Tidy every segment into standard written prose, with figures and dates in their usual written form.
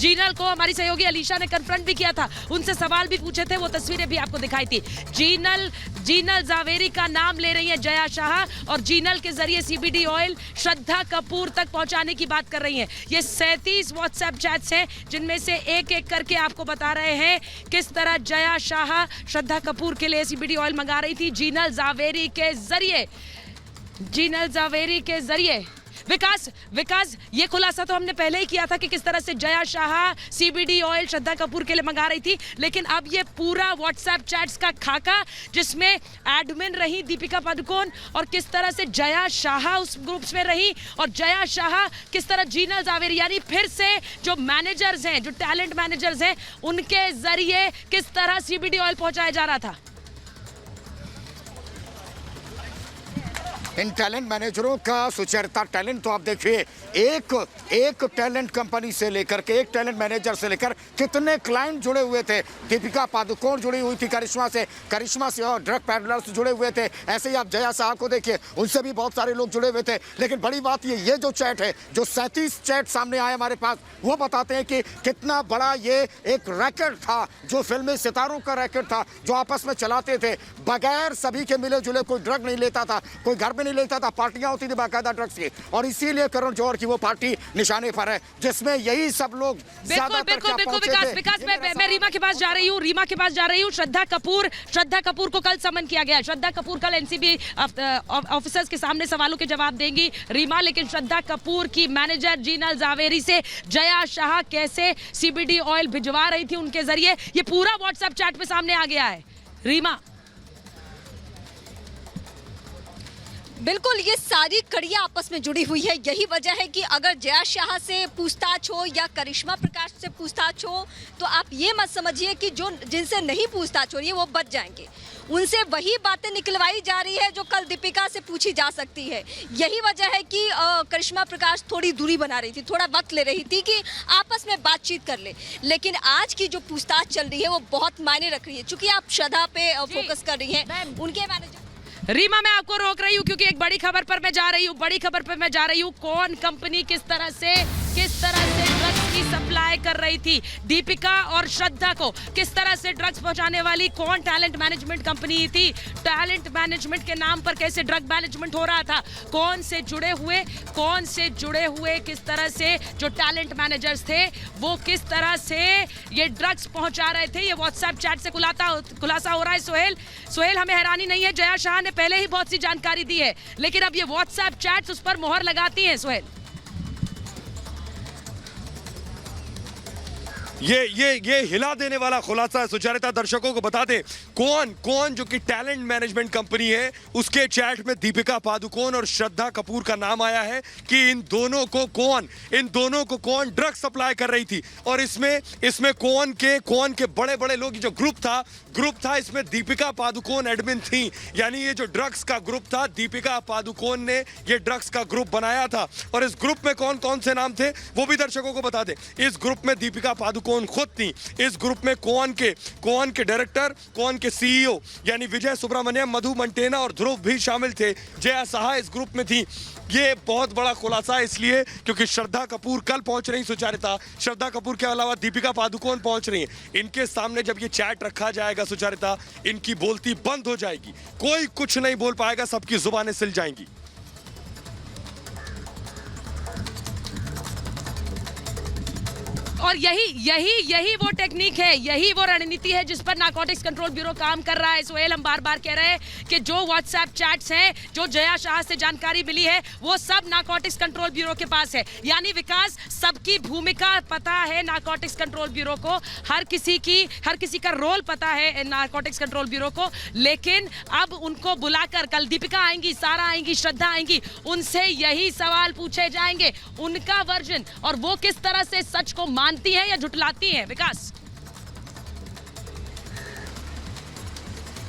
जीनल को हमारी सहयोगी अलीशा ने कन्फ्रंट भी किया था, उनसे सवाल भी पूछे थे, वो तस्वीरें भी आपको दिखाई थी। जीनल जावेरी का नाम ले रही है जया शाह और जीनल के जरिए सीबीडी ऑयल श्रद्धा कपूर तक पहुंचाने की बात कर रही हैं। ये 37 व्हाट्सएप चैट्स हैं जिनमें से एक एक करके आपको बता रहे हैं किस तरह जया शाह श्रद्धा कपूर के लिए सीबीडी ऑयल मंगा रही थी जीनल जावेरी के जरिए। विकास ये खुलासा तो हमने पहले ही किया था कि किस तरह से जया शाह सीबीडी ऑयल श्रद्धा कपूर के लिए मंगा रही थी, लेकिन अब ये पूरा व्हाट्सएप चैट्स का खाका जिसमें एडमिन रही दीपिका पादुकोण और किस तरह से जया शाह उस ग्रुप्स में रही और जया शाह किस तरह जीनल जावेरी यानी फिर से जो मैनेजर्स हैं, जो टैलेंट मैनेजर्स हैं, उनके जरिए किस तरह सीबीडी ऑयल पहुंचाया जा रहा था। इन टैलेंट मैनेजरों का सुचरिता टैलेंट तो आप देखिए, एक टैलेंट कंपनी से लेकर के, एक टैलेंट मैनेजर से लेकर कितने क्लाइंट जुड़े हुए थे। दीपिका पादुकोण जुड़ी हुई थी करिश्मा से और ड्रग पैडलर्स जुड़े हुए थे। ऐसे ही आप जया शाह को देखिए, उनसे भी बहुत सारे लोग जुड़े हुए थे। लेकिन बड़ी बात ये जो चैट है, जो 37 चैट सामने आए हमारे पास, वो बताते हैं कि कितना बड़ा ये एक रैकेट था, जो फिल्मी सितारों का रैकेट था, जो आपस में चलाते थे बगैर सभी के मिले जुले। कोई ड्रग नहीं लेता था, कोई घर में नहीं लेता था, पार्टियां होती थी बाकायदा ड्रग्स की, और इसीलिए करण जौहर की वो पार्टी निशाने पर है जिसमें यही सब लोग बिल्कुल विकास मैं रीमा के पास जा रही हूँ। श्रद्धा कपूर को कल समन किया गया। श्रद्धा कपूर कल एनसीबी ऑफिसर्स के सामने सवालों के जवाब देंगी रीमा, लेकिन श्रद्धा कपूर की मैनेजर जीनल जावेरी से जया शाह कैसे सीबीडी ऑयल भिजवा रही थी उनके जरिए, ये पूरा व्हाट्सएप चैट पे सामने आ गया है। रीमा, बिल्कुल, ये सारी कड़ियां आपस में जुड़ी हुई है। यही वजह है कि अगर जया शाह से पूछताछ हो या करिश्मा प्रकाश से पूछताछ हो तो आप ये मत समझिए कि जो जिनसे नहीं पूछताछ हो रही है वो बच जाएंगे। उनसे वही बातें निकलवाई जा रही है जो कल दीपिका से पूछी जा सकती है। यही वजह है कि करिश्मा प्रकाश थोड़ी दूरी बना रही थी, थोड़ा वक्त ले रही थी कि आपस में बातचीत कर ले। लेकिन आज की जो पूछताछ चल रही है वो बहुत मायने रख रही है। चूंकि आप श्रद्धा पे फोकस कर रही हैं, उनके मैनेजर रीमा मैं आपको रोक रही हूँ क्योंकि एक बड़ी खबर पर मैं जा रही हूँ। कौन कंपनी किस तरह से ड्रग्स की सप्लाई कर रही थी दीपिका और श्रद्धा को, किस तरह से ड्रग्स पहुंचाने वाली कौन टैलेंट मैनेजमेंट कंपनी थी, टैलेंट मैनेजमेंट के नाम पर कैसे ड्रग मैनेजमेंट हो रहा था, कौन से जुड़े हुए किस तरह से जो टैलेंट मैनेजर्स थे वो किस तरह से ये ड्रग्स पहुंचा रहे थे, ये व्हाट्सएप चैट से खुलासा हो रहा है। सोहेल हमें हैरानी नहीं है, जया शाह ने पहले ही बहुत सी जानकारी दी है, लेकिन अब ये व्हाट्सएप चैट्स उस पर मोहर लगाती हैं। सोहेल, ये हिला देने वाला खुलासा है। सुचरिता दर्शकों को बता दे कौन जो कि टैलेंट मैनेजमेंट कंपनी है उसके चैट में दीपिका पादुकोण और श्रद्धा कपूर का नाम आया है कि इन दोनों को कौन ड्रग सप्लाई कर रही थी। और इसमें कौन के बड़े लोग, जो ग्रुप था इसमें दीपिका पादुकोण एडमिन थी। यानी ये जो ड्रग्स का ग्रुप था, दीपिका पादुकोण ने ये ड्रग्स का ग्रुप बनाया था। और इस ग्रुप में कौन से नाम थे वो भी दर्शकों को बता दे। इस ग्रुप में दीपिका पादुकोण खुद थी। इस ग्रुप में कौन के डायरेक्टर, कौन के सीईओ यानी विजय सुब्रमण्यम, मधु मंटेना और ध्रुव भी शामिल थे। जया शाह इस ग्रुप में थी। ये बहुत बड़ा खुलासा है इसलिए क्योंकि श्रद्धा कपूर कल पहुंच रही, सुचरिता श्रद्धा कपूर के अलावा दीपिका पादुकोण पहुंच रही हैं। इनके सामने जब ये चैट रखा जाएगा सुचरिता, इनकी बोलती बंद हो जाएगी, कोई कुछ नहीं बोल पाएगा, सबकी जुबानें सिल जाएंगी। और यही वो टेक्निक है, यही वो रणनीति है जिस पर नारकोटिक्स कंट्रोल ब्यूरो काम कर रहा है। सोहेल, हम बार-बार कह रहे हैं कि जो व्हाट्सएप चैट्स हैं, जो जया शाह से जानकारी मिली है, वो सब नारकोटिक्स कंट्रोल ब्यूरो के पास है। यानी विकास, सबकी भूमिका पता है नारकोटिक्स कंट्रोल ब्यूरो को, हर किसी का रोल पता है नारकोटिक्स कंट्रोल ब्यूरो को। लेकिन अब उनको बुलाकर, कल दीपिका आएंगी, सारा आएंगी, श्रद्धा आएंगी, उनसे यही सवाल पूछे जाएंगे, उनका वर्जन, और वो किस तरह से सच को मानती हैं या झुटलाती हैं। विकास,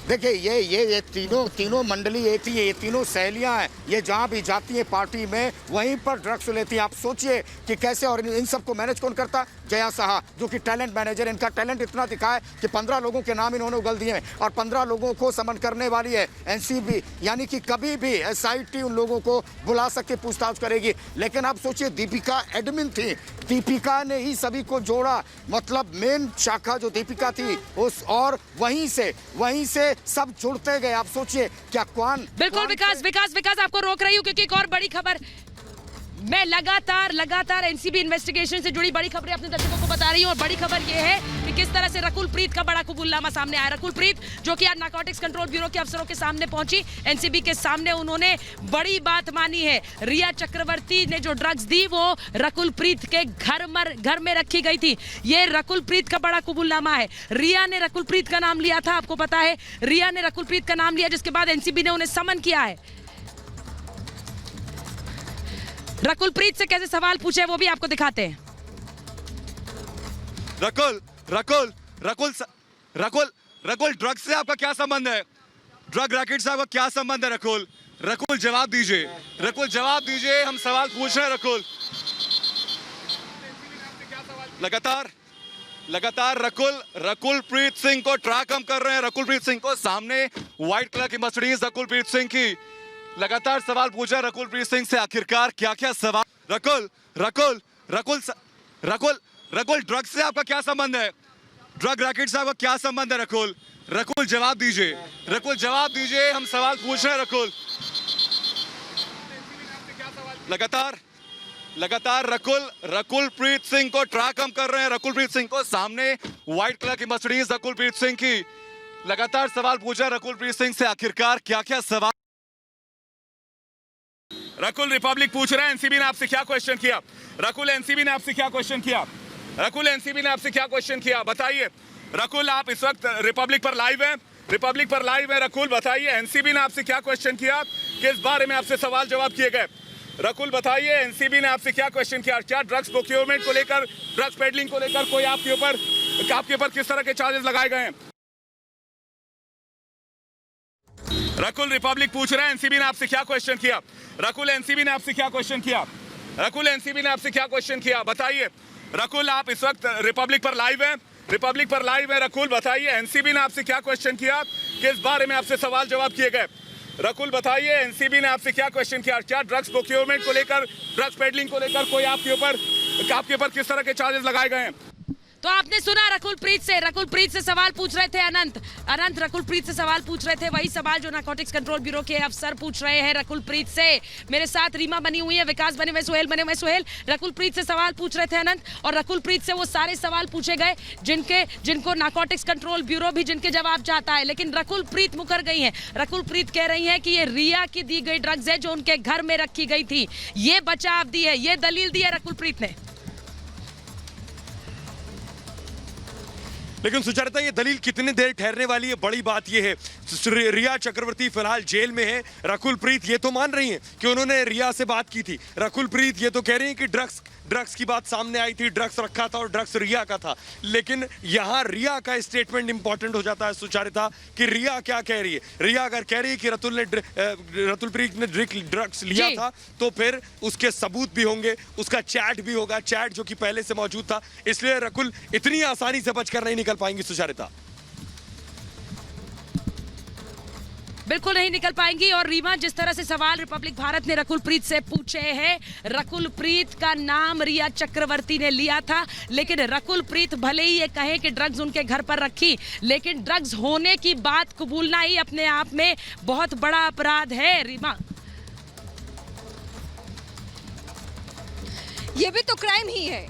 देखिए ये तीनों मंडली एक थी, ये तीनों सहेलियां हैं, ये जहां भी जाती हैं पार्टी में वहीं पर ड्रग्स लेती हैं। आप सोचिए कि कैसे, और इन सबको मैनेज कौन करता? जया साहा, जो कि टैलेंट मैनेजर। इनका टैलेंट इतना दिखा है कि 15 लोगों के नाम इन्होंने उगल दिए हैं और 15 लोगों को समन करने वाली है एनसीबी, यानी कि कभी भी एसआईटी उन लोगों को बुला सके, पूछताछ करेगी। लेकिन आप सोचिए, दीपिका एडमिन थी, दीपिका ने ही सभी को जोड़ा, मतलब मेन शाखा जो दीपिका थी उस, और वहीं से सब जुड़ते गए। आप सोचिए क्या कौन। बिल्कुल विकास आपको रोक रही हूँ क्योंकि एक और बड़ी खबर, मैं लगातार एनसीबी इन्वेस्टिगेशन से जुड़ी बड़ी खबरें अपने दर्शकों को बता रही हूँ। और बड़ी खबर यह है कि किस तरह से रकुल प्रीत का बड़ा कबूलनामा सामने आया। रकुल प्रीत जो कि आज नारकोटिक्स कंट्रोल ब्यूरो के अफसरों के सामने पहुंची, एनसीबी के सामने उन्होंने बड़ी बात मानी है। रिया चक्रवर्ती ने जो ड्रग्स दी वो रकुल प्रीत के घर में रखी गई थी। ये रकुल प्रीत का बड़ा कबूलनामा है। रिया ने रकुल प्रीत का नाम लिया था, आपको पता है, रिया ने रकुल प्रीत का नाम लिया, जिसके बाद एनसीबी ने उन्हें समन किया है। रकुल प्रीत से कैसे सवाल पूछे वो भी आपको दिखाते हैं। रकुल ड्रग्स से आपका क्या संबंध है? ड्रग रैकेट से आपका क्या संबंध है? रकुल जवाब दीजिए, हम सवाल पूछ रहे हैं। लगातार रकुल प्रीत सिंह को ट्रैक हम कर रहे हैं। रकुल प्रीत सिंह को सामने व्हाइट कलर की मर्सिडीज रकुल प्रीत सिंह की, लगातार सवाल पूछा रकुल प्रीत सिंह से, आखिरकार क्या सवाल? रकुल ड्रग्स से आपका क्या संबंध है? ड्रग रैकेट से आपका क्या संबंध है? रकुल जवाब दीजिए, हम सवाल पूछ रहे हैं। लगातार रकुल प्रीत सिंह को ट्रैक हम कर रहे हैं। रकुल प्रीत सिंह को सामने व्हाइट कलर की मर्सिडीज रकुल प्रीत सिंह की, लगातार सवाल पूछा रकुल प्रीत सिंह से, आखिरकार क्या सवाल? रकुल, रिपब्लिक पूछ रहा है एनसीबी ने आपसे क्या क्वेश्चन किया? रकुल, एनसीबी ने आपसे क्या क्वेश्चन किया? बताइए रकुल, आप इस वक्त रिपब्लिक पर लाइव हैं। रकुल बताइए, एनसीबी ने आपसे क्या क्वेश्चन किया? किस बारे में आपसे सवाल जवाब किए गए? रकुल बताइए, एनसीबी ने आपसे क्या क्वेश्चन किया? क्या ड्रग्स प्रोक्योरमेंट को लेकर, ड्रग्स पेडलिंग को लेकर कोई आपके ऊपर किस तरह के चार्जेस लगाए गए हैं? रकुल, रिपब्लिक पूछ रहा है एनसीबी ने आपसे क्या क्वेश्चन किया? रकुल, एनसीबी ने आपसे क्या क्वेश्चन किया? बताइए रकुल, आप इस वक्त रिपब्लिक पर लाइव हैं। रकुल बताइए, एनसीबी ने आपसे क्या क्वेश्चन किया? किस बारे में आपसे सवाल जवाब किए गए? रकुल बताइए, एनसीबी ने आपसे क्या क्वेश्चन किया? क्या ड्रग्स प्रोक्योरमेंट को लेकर, ड्रग्स पेडलिंग को लेकर कोई आपके ऊपर किस तरह के चार्जेस लगाए गए हैं? तो आपने सुना रकुल प्रीत से सवाल पूछ रहे थे अनंत रकुल प्रीत से सवाल पूछ रहे थे, वही सवाल जो नारकोटिक्स कंट्रोल ब्यूरो के अफसर पूछ रहे हैं रकुल प्रीत से। मेरे साथ रीमा बनी हुई है, विकास बने हुए, सुहेल रकुल प्रीत से सवाल पूछ रहे थे अनंत, और रकुल प्रीत से वो सारे सवाल पूछे गए जिनको नारकोटिक्स कंट्रोल ब्यूरो भी जिनके जवाब चाहता है, लेकिन रकुल प्रीत मुकर गई है। रकुल प्रीत कह रही है कि ये रिया की दी गई ड्रग्स है जो उनके घर में रखी गई थी। ये बचाव दी है, ये दलील दी है रकुल प्रीत ने। लेकिन सुचरिता, ये दलील कितनी देर ठहरने वाली है? बड़ी बात ये है, रिया चक्रवर्ती फिलहाल जेल में है। रकुल प्रीत ये तो मान रही हैं कि उन्होंने रिया से बात की थी। रकुल प्रीत ये तो कह रही हैं कि ड्रग्स की बात सामने आई थी, ड्रग्स रखा था और ड्रग्स रिया का था। लेकिन यहाँ रिया का स्टेटमेंट इंपॉर्टेंट हो जाता है सुचरिता, कि रिया क्या कह रही है। रिया अगर कह रही है कि रकुल प्रीत ने ड्रग्स लिया था, तो फिर उसके सबूत भी होंगे, उसका चैट भी होगा, चैट जो कि पहले से मौजूद था। इसलिए रकुल इतनी आसानी से बचकर नहीं निकल पाएंगी सुचरिता। बिल्कुल नहीं निकल पाएंगी। और रीमा, जिस तरह से सवाल रिपब्लिक भारत ने रकुल प्रीत से पूछे हैं, रकुल प्रीत का नाम रिया चक्रवर्ती ने लिया था, लेकिन रकुल प्रीत भले ही ये कहे कि ड्रग्स उनके घर पर रखी, लेकिन ड्रग्स होने की बात कबूलना ही अपने आप में बहुत बड़ा अपराध है। रीमा, ये भी तो क्राइम ही है।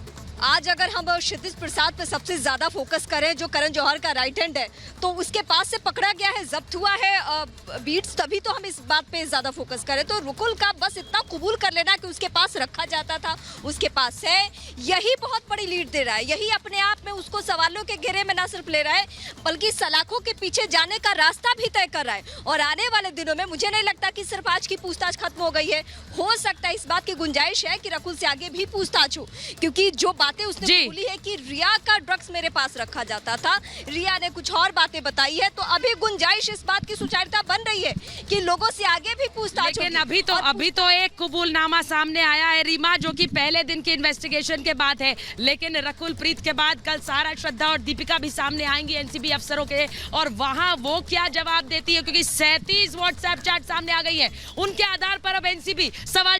आज अगर हम क्षितिज प्रसाद पे सबसे ज्यादा फोकस करें, जो करण जौहर का राइट हैंड है, तो उसके पास से पकड़ा गया है, जब्त हुआ है बीट्स, तभी तो हम इस बात पे ज्यादा फोकस करें। तो रकुल का बस इतना कबूल कर लेना कि उसके पास रखा जाता था, उसके पास है, यही बहुत बड़ी लीड दे रहा है। यही अपने आप में उसको सवालों के घेरे में ना सिर्फ ले रहा है, बल्कि सलाखों के पीछे जाने का रास्ता भी तय कर रहा है। और आने वाले दिनों में मुझे नहीं लगता कि सिर्फ आज की पूछताछ खत्म हो गई है, हो सकता है इस बात की गुंजाइश है कि रकुल से आगे भी पूछताछ हो, क्योंकि जो बातें उसने जी। बोली है कि रिया का ड्रग्स मेरे पास रखा जाता था, रिया ने कुछ और बातें बताई है, तो अभी गुंजाइश इस बात की सुचारिता बन रही है कि लोगों से आगे भी पूछताछ लेकिन होगी। अभी तो एक कबूलनामा सामने आया है रीमा, जो कि पहले दिन की इन्वेस्टिगेशन के बाद है, लेकिन रकुल प्रीत के बाद कल सारा, श्रद्धा और दीपिका भी सामने आएंगी एनसीबी अफसरों के, और वहां वो क्या जवाब देती है, क्योंकि 37 व्हाट्सएप चैट सामने आ गई है, उनके आधार पर अब एनसीबी सवाल